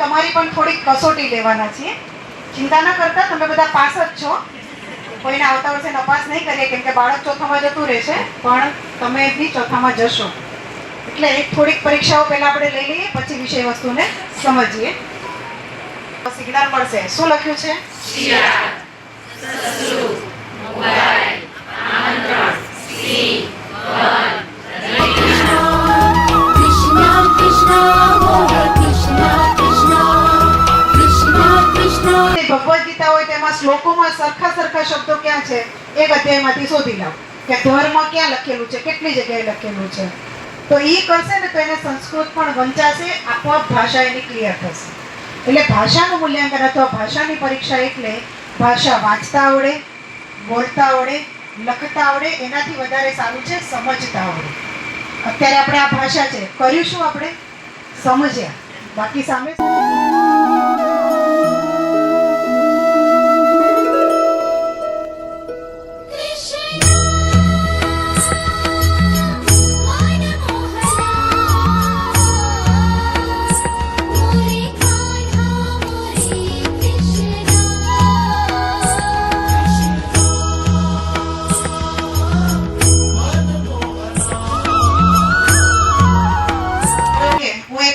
તમારી પણ થોડીક કસોટી લેવાના છીએ. ચિંતા ન કરતા, તમે બધા પાસ જ છો. કોઈને આવતા વર્ષે નપાસ નહીં કરીએ, કેમ કે બાળક ચોથામાં જતું રહેશે, પણ તમે બી ચોથામાં જશો. એટલે થોડીક પરીક્ષાઓ પહેલા આપણે લઈ લઈએ, પછી વિષય વસ્તુને સમજીએ. સિગ્નલ મળશે. શું લખ્યું છે? ભગવદ ગીતા હોય તેમાં શ્લોકોમાં સરખા શબ્દો ક્યાં છે એક અધ્યાયમાંથી શોધી લાવો કે ધર્મ ક્યાં લખેલું છે, કેટલી જગ્યાએ લખેલું છે. તો એ કરશે ને તો એને સંસ્કૃત પણ વંચાશે, આપોઆપ ભાષા એની ક્લિયર થશે. એટલે ભાષાનું મૂલ્યાંકન અથવા ભાષાની પરીક્ષા એટલે ભાષા વાંચતા આવડે, બોલતા આવડે, લખતા આવડે, એનાથી વધારે સારું છે સમજતા આવડે. અત્યારે આપણે આ ભાષા છે, કર્યું શું આપણે? સમજ્યા. બાકી સામે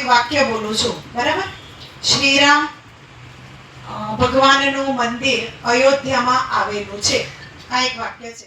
વાક્ય બોલું છું, બરાબર? શ્રીરામ ભગવાનનું મંદિર અયોધ્યામાં આવેલું છે. આ એક વાક્ય છે.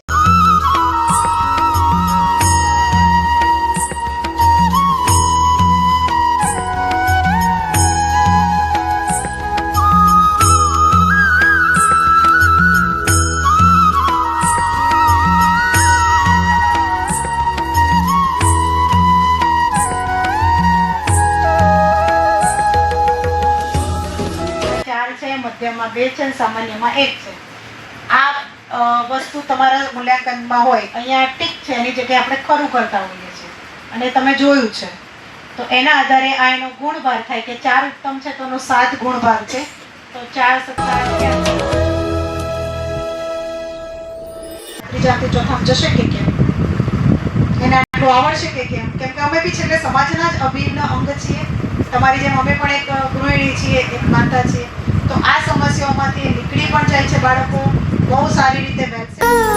મધ્યમાં 2 છે, સામાન્યમાં 1 છે. આ વસ્તુ તમારા મૂલ્યાંકનમાં હોય. અહીંયા ટીક છે, એની જગ્યાએ આપણે ખરું કરતા હોઈએ છીએ અને તમે જોયું છે. તો એના આધારે આ એનો ગુણભાર થાય કે 4 ઉત્તમ છે તો એનો 7 ગુણભાર છે. તો 4 સત્તા 11. ત્રીજાથી ચોથામાં જશે કે કેમ? એને આટલું આવડશે કે કેમ? કેમ કે અમે બી છેલ્લે સમાજના જ અભિન્ન અંગ છીએ. તમારી જેમ અમે પણ એક ગૃહિણી છીએ, એક માતા છીએ. તો આ સમસ્યાઓમાંથી નીકળી પણ જાય છે બાળકો, બહુ સારી રીતે બેસે.